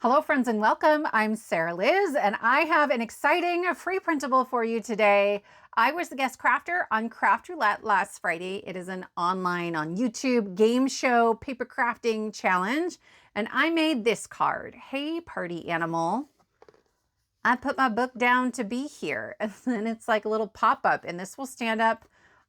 Hello friends and welcome. I'm Sarah Liz and I have an exciting free printable for you today. I was the guest crafter on Craft Roulette last Friday. It is an online on YouTube game show paper crafting challenge and I made this card. Hey party animal. I put my book down to be here and then it's like a little pop-up and this will stand up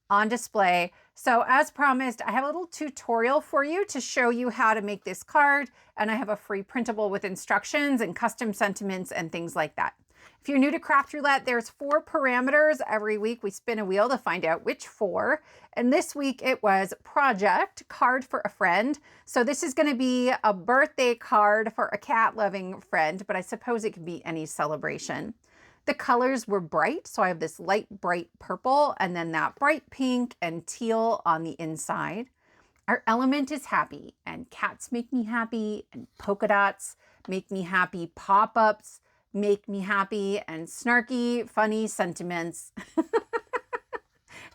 on display. So as promised, I have a little tutorial for you to show you how to make this card, and I have a free printable with instructions and custom sentiments and things like that. If you're new to Craft Roulette, there's 4 parameters. Every week we spin a wheel to find out which 4. And this week it was project, card for a friend. So this is going to be a birthday card for a cat-loving friend, but I suppose it could be any celebration. The colors were bright, so I have this light bright purple and then that bright pink and teal on the inside. Our element is happy, and cats make me happy, and polka dots make me happy, pop-ups make me happy, and snarky, funny sentiments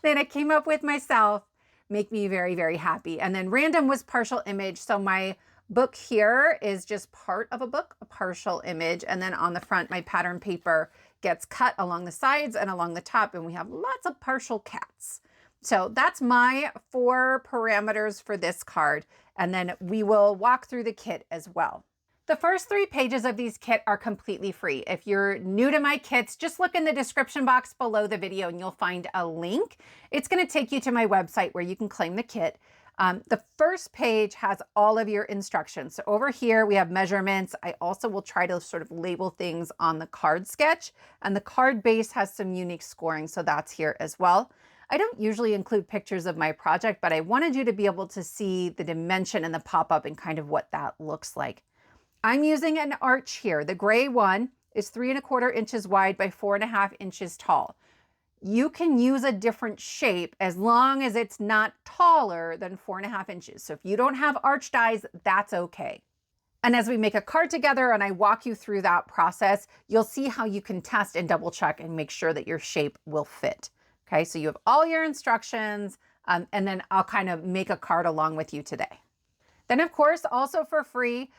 that I came up with myself make me very, very happy. And then random was partial image, so my book here is just part of a book, a partial image, and then on the front my pattern paper gets cut along the sides and along the top, and we have lots of partial cats. So that's my 4 parameters for this card, and then we will walk through the kit as well. The first 3 pages of these kit are completely free. If you're new to my kits, just look in the description box below the video and you'll find a link. It's going to take you to my website where you can claim the kit. The first page has all of your instructions. So over here we have measurements. I also will try to sort of label things on the card sketch, and the card base has some unique scoring, so that's here as well. I don't usually include pictures of my project, but I wanted you to be able to see the dimension and the pop-up and kind of what that looks like. I'm using an arch here. The gray one is 3¼ inches wide by 4½ inches tall. You can use a different shape as long as it's not taller than 4½ inches. So if you don't have arch dies, that's okay. And as we make a card together and I walk you through that process, you'll see how you can test and double check and make sure that your shape will fit. Okay, so you have all your instructions, and then I'll kind of make a card along with you today. Then of course, also for free,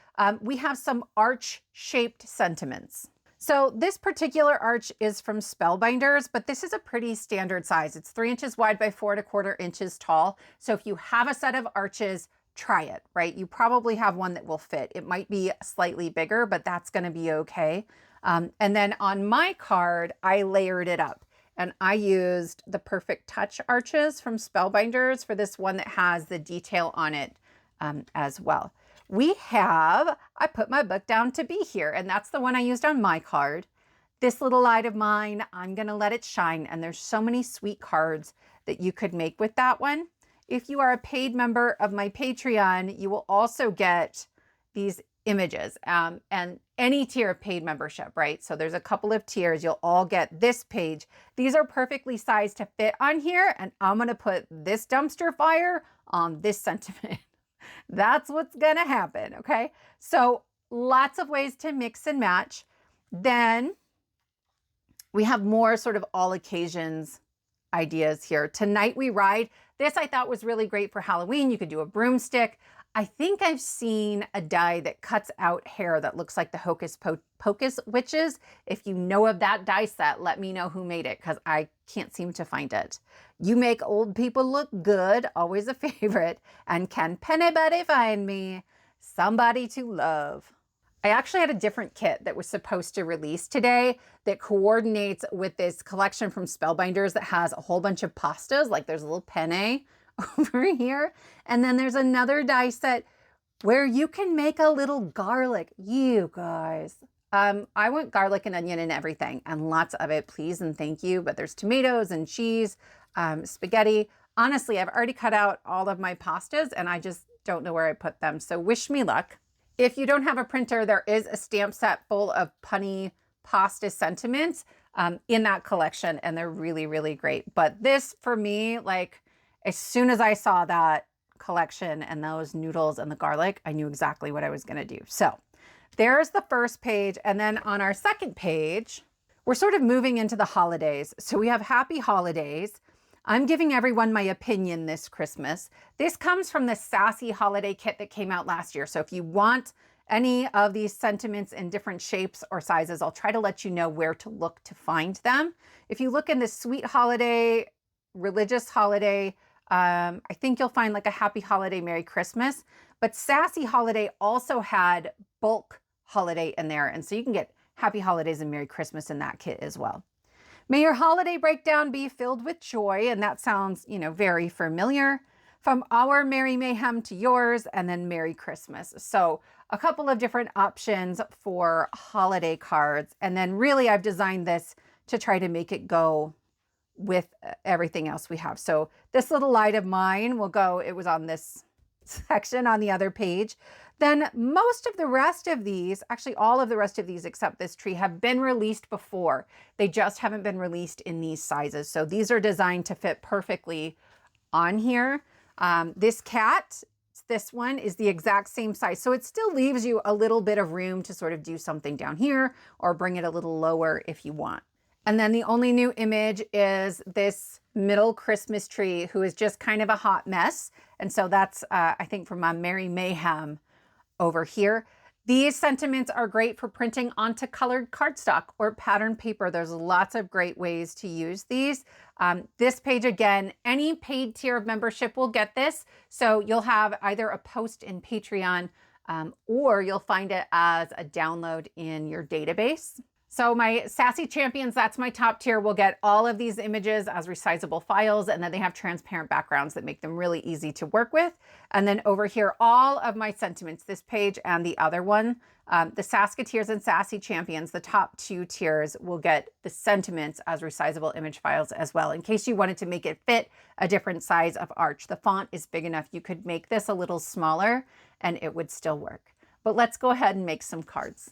we have some arch shaped sentiments. So this particular arch is from Spellbinders, but this is a pretty standard size. It's 3 inches wide by 4¼ inches tall. So if you have a set of arches, try it, right? You probably have one that will fit. It might be slightly bigger, but that's going to be okay. And then on my card, I layered it up. And I used the Perfect Touch arches from Spellbinders for this one that has the detail on it as well. I put my book down to be here, and that's the one I used on my card. This little light of mine, I'm gonna let it shine, and there's so many sweet cards that you could make with that one. If you are a paid member of my Patreon, you will also get these images, and any tier of paid membership, right? So there's a couple of tiers, you'll all get this page. These are perfectly sized to fit on here, and I'm gonna put this dumpster fire on this sentiment. That's what's gonna happen, okay? So lots of ways to mix and match. Then we have more sort of all occasions ideas here. Tonight We Ride. This I thought was really great for Halloween. You could do a broomstick. I think I've seen a die that cuts out hair that looks like the Hocus Pocus witches. If you know of that die set, let me know who made it because I can't seem to find it. You Make Old People Look Good, always a favorite. And Can Anybody Find Me? Somebody to Love. I actually had a different kit that was supposed to release today that coordinates with this collection from Spellbinders that has a whole bunch of pastas, like there's a little penne over here. And then there's another die set where you can make a little garlic. You guys, I want garlic and onion and everything, and lots of it, please and thank you. But there's tomatoes and cheese, spaghetti. Honestly, I've already cut out all of my pastas and I just don't know where I put them. So wish me luck. If you don't have a printer, there is a stamp set full of punny pasta sentiments in that collection, and they're really, really great. But this for me, like, as soon as I saw that collection and those noodles and the garlic, I knew exactly what I was going to do. So there's the first page. And then on our second page, we're sort of moving into the holidays. So we have Happy Holidays. I'm giving everyone my opinion this Christmas. This comes from the Sassy holiday kit that came out last year. So if you want any of these sentiments in different shapes or sizes, I'll try to let you know where to look to find them. If you look in the sweet holiday, religious holiday, I think you'll find like a happy holiday, Merry Christmas. But sassy holiday also had bulk holiday in there. And so you can get happy holidays and Merry Christmas in that kit as well. May your holiday breakdown be filled with joy. And that sounds, very familiar. From our Merry Mayhem to yours, and then Merry Christmas. So a couple of different options for holiday cards. And then really I've designed this to try to make it go with everything else we have. So this little light of mine will go, it was on this section on the other page. Then most of the rest of these, actually all of the rest of these except this tree, have been released before. They just haven't been released in these sizes. So these are designed to fit perfectly on here. This cat, this one is the exact same size. So it still leaves you a little bit of room to sort of do something down here or bring it a little lower if you want. And then the only new image is this middle Christmas tree who is just kind of a hot mess. And so that's, I think, from my Merry Mayhem over here. These sentiments are great for printing onto colored cardstock or pattern paper. There's lots of great ways to use these. This page, again, any paid tier of membership will get this. So you'll have either a post in Patreon or you'll find it as a download in your database. So my Sassy Champions, that's my top tier, will get all of these images as resizable files, and then they have transparent backgrounds that make them really easy to work with. And then over here, all of my sentiments, this page and the other one, the Saskatiers and Sassy Champions, the top two tiers, will get the sentiments as resizable image files as well, in case you wanted to make it fit a different size of arch. The font is big enough. You could make this a little smaller and it would still work. But let's go ahead and make some cards.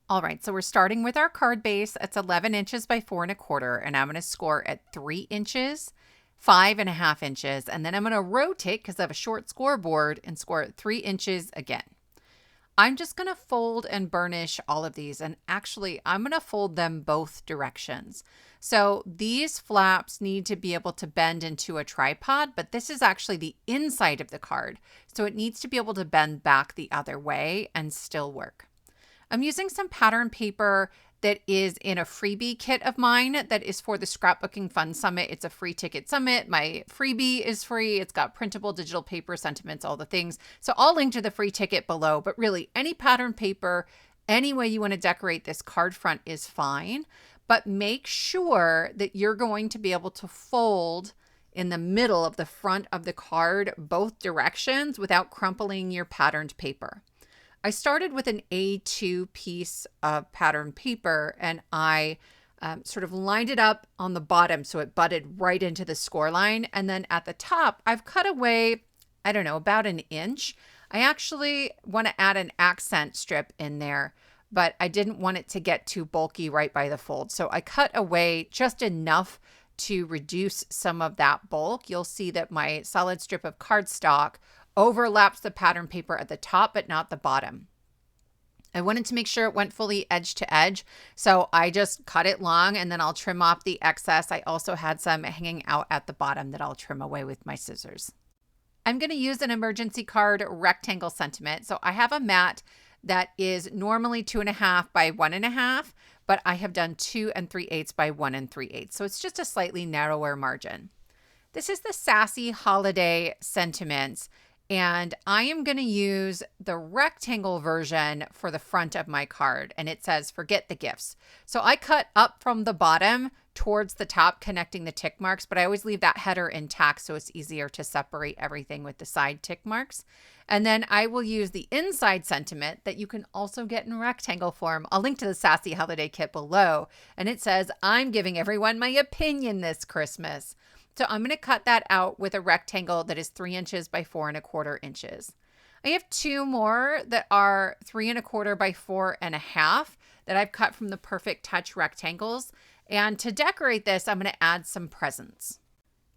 All right, so we're starting with our card base. It's 11 inches by 4 1/4, and I'm going to score at 3 inches, 5 1/2 inches, and then I'm going to rotate because I have a short scoreboard and score at 3 inches again. I'm just going to fold and burnish all of these, and actually I'm going to fold them both directions. So these flaps need to be able to bend into a tripod, but this is actually the inside of the card, so it needs to be able to bend back the other way and still work. I'm using some pattern paper that is in a freebie kit of mine that is for the Scrapbooking Fun Summit. It's a free ticket summit. My freebie is free. It's got printable digital paper, sentiments, all the things. So I'll link to the free ticket below, but really any pattern paper, any way you want to decorate this card front is fine, but make sure that you're going to be able to fold in the middle of the front of the card both directions without crumpling your patterned paper. I started with an A2 piece of pattern paper and I sort of lined it up on the bottom so it butted right into the score line. And then at the top, I've cut away, I don't know, about an inch. I actually want to add an accent strip in there, but I didn't want it to get too bulky right by the fold. So I cut away just enough to reduce some of that bulk. You'll see that my solid strip of cardstock overlaps the pattern paper at the top, but not the bottom. I wanted to make sure it went fully edge to edge, so I just cut it long and then I'll trim off the excess. I also had some hanging out at the bottom that I'll trim away with my scissors. I'm going to use an emergency card rectangle sentiment. So I have a mat that is normally 2.5 by 1.5, but I have done 2 3/8 by 1 3/8. So it's just a slightly narrower margin. This is the Sassy Holiday Sentiments. And I am going to use the rectangle version for the front of my card. And it says, forget the gifts. So I cut up from the bottom towards the top, connecting the tick marks, but I always leave that header intact so it's easier to separate everything with the side tick marks. And then I will use the inside sentiment that you can also get in rectangle form. I'll link to the Sassy Holiday Kit below. And it says, I'm giving everyone my opinion this Christmas. So I'm going to cut that out with a rectangle that is 3 inches by 4 1/4 inches. I have 2 more that are 3 1/4 by 4 1/2 that I've cut from the Perfect Touch rectangles. And to decorate this, I'm going to add some presents.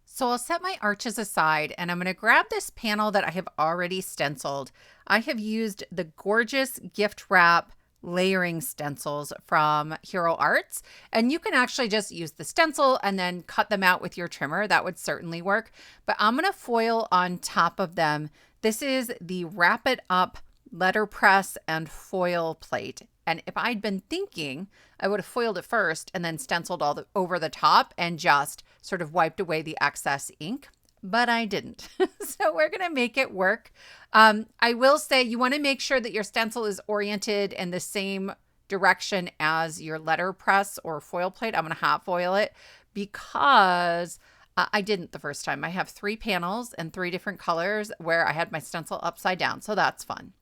So I'll set my arches aside and I'm going to grab this panel that I have already stenciled. I have used the gorgeous Giftwrap layering stencils from Hero Arts, and you can actually just use the stencil and then cut them out with your trimmer. That would certainly work, but I'm going to foil on top of them. This is the Wrap It Up letterpress and foil plate. And if I'd been thinking, I would have foiled it first and then stenciled over the top and just sort of wiped away the excess ink. But I didn't. So we're going to make it work. I will say you want to make sure that your stencil is oriented in the same direction as your letterpress or foil plate. I'm going to hot foil it because I didn't the first time. I have 3 panels and 3 different colors where I had my stencil upside down. So that's fun.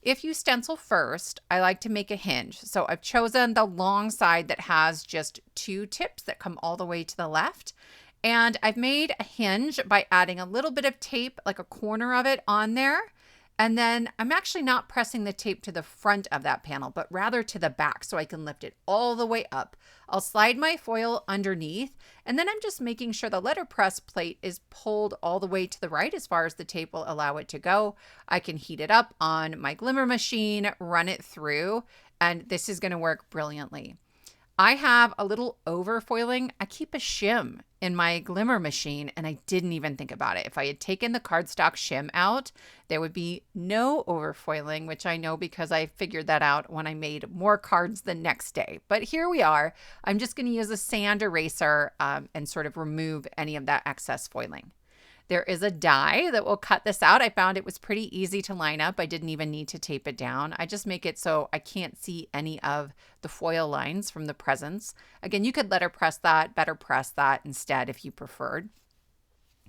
If you stencil first, I like to make a hinge. So I've chosen the long side that has just 2 tips that come all the way to the left. And I've made a hinge by adding a little bit of tape, like a corner of it on there. And then I'm actually not pressing the tape to the front of that panel, but rather to the back so I can lift it all the way up. I'll slide my foil underneath, and then I'm just making sure the letterpress plate is pulled all the way to the right as far as the tape will allow it to go. I can heat it up on my glimmer machine, run it through, and this is going to work brilliantly. I have a little overfoiling. I keep a shim in my glimmer machine and I didn't even think about it. If I had taken the cardstock shim out, there would be no overfoiling, which I know because I figured that out when I made more cards the next day. But here we are. I'm just going to use a sand eraser and sort of remove any of that excess foiling. There is a die that will cut this out. I found it was pretty easy to line up. I didn't even need to tape it down. I just make it so I can't see any of the foil lines from the presents. Again, you could letterpress that, better press that instead if you preferred.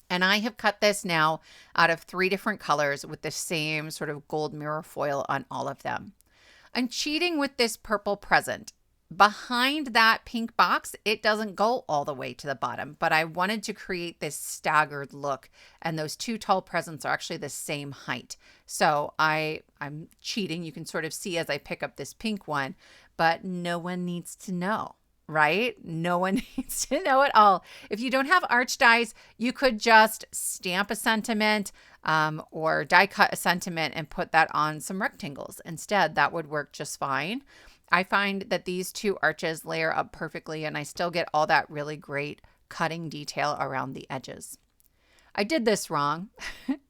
And I have cut this now out of 3 different colors with the same sort of gold mirror foil on all of them. I'm cheating with this purple present. Behind that pink box, it doesn't go all the way to the bottom, but I wanted to create this staggered look, and those 2 tall presents are actually the same height. So I'm cheating. You can sort of see as I pick up this pink one, but no one needs to know, right? No one needs to know at all. If you don't have arch dies, you could just stamp a sentiment or die cut a sentiment and put that on some rectangles. Instead, that would work just fine. I find that these 2 arches layer up perfectly and I still get all that really great cutting detail around the edges. I did this wrong.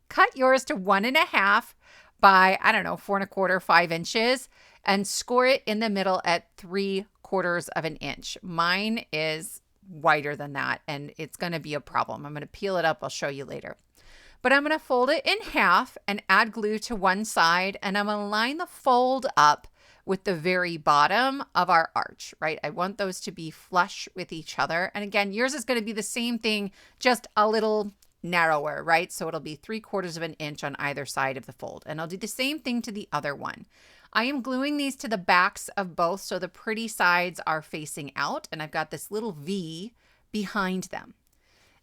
Cut yours to 1.5 by, 4 1/4, 5 inches and score it in the middle at 3/4 of an inch. Mine is wider than that and it's going to be a problem. I'm going to peel it up. I'll show you later. But I'm going to fold it in half and add glue to one side and I'm going to line the fold up with the very bottom of our arch, right? I want those to be flush with each other. And again, yours is going to be the same thing, just a little narrower, right? So it'll be 3/4 of an inch on either side of the fold. And I'll do the same thing to the other one. I am gluing these to the backs of both so the pretty sides are facing out and I've got this little V behind them.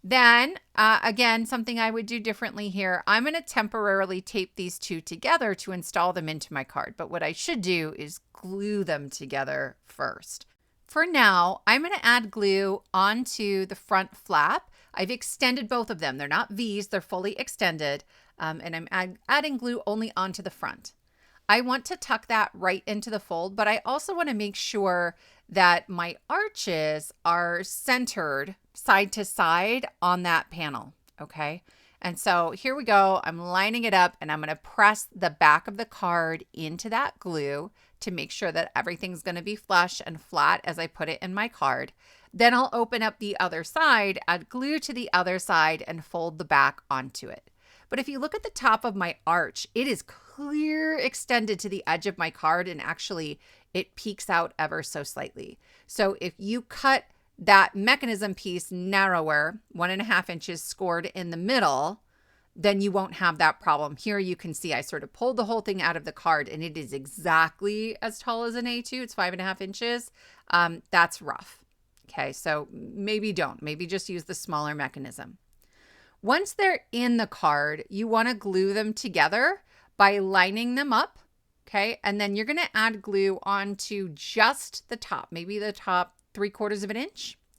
Then, again, something I would do differently here, I'm going to temporarily tape these 2 together to install them into my card. But what I should do is glue them together first. For now, I'm going to add glue onto the front flap. I've extended both of them. They're not V's, they're fully extended. And I'm adding glue only onto the front. I want to tuck that right into the fold, but I also want to make sure that my arches are centered side to side on that panel, okay? And so here we go. I'm lining it up and I'm going to press the back of the card into that glue to make sure that everything's going to be flush and flat as I put it in my card. Then I'll open up the other side, add glue to the other side and fold the back onto it. But if you look at the top of my arch, it is clear extended to the edge of my card and actually it peeks out ever so slightly. So if you cut that mechanism piece narrower, 1.5 inches scored in the middle, then you won't have that problem. Here you can see I sort of pulled the whole thing out of the card and it is exactly as tall as an A2. It's 5.5 inches. That's rough. Okay, so maybe just use the smaller mechanism. Once they're in the card, you want to glue them together by lining them up, okay? And then you're going to add glue onto just the top, maybe the top 3/4 of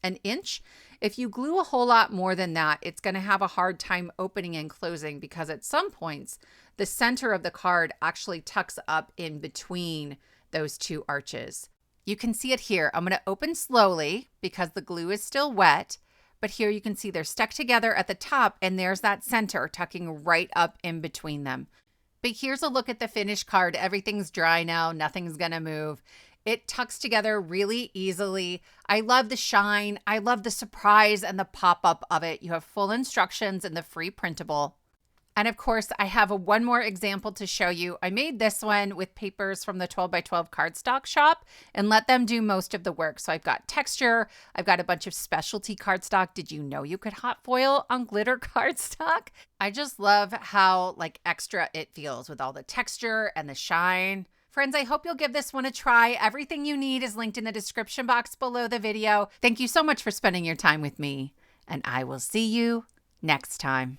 an inch. If you glue a whole lot more than that, it's going to have a hard time opening and closing because at some points, the center of the card actually tucks up in between those 2 arches. You can see it here. I'm going to open slowly because the glue is still wet. But here you can see they're stuck together at the top and there's that center tucking right up in between them. But here's a look at the finished card. Everything's dry now. Nothing's gonna move. It tucks together really easily. I love the shine. I love the surprise and the pop-up of it. You have full instructions in the free printable. And of course, I have one more example to show you. I made this one with papers from the 12 by 12 cardstock shop and let them do most of the work. So I've got texture. I've got a bunch of specialty cardstock. Did you know you could hot foil on glitter cardstock? I just love how extra it feels with all the texture and the shine. Friends, I hope you'll give this one a try. Everything you need is linked in the description box below the video. Thank you so much for spending your time with me, and I will see you next time.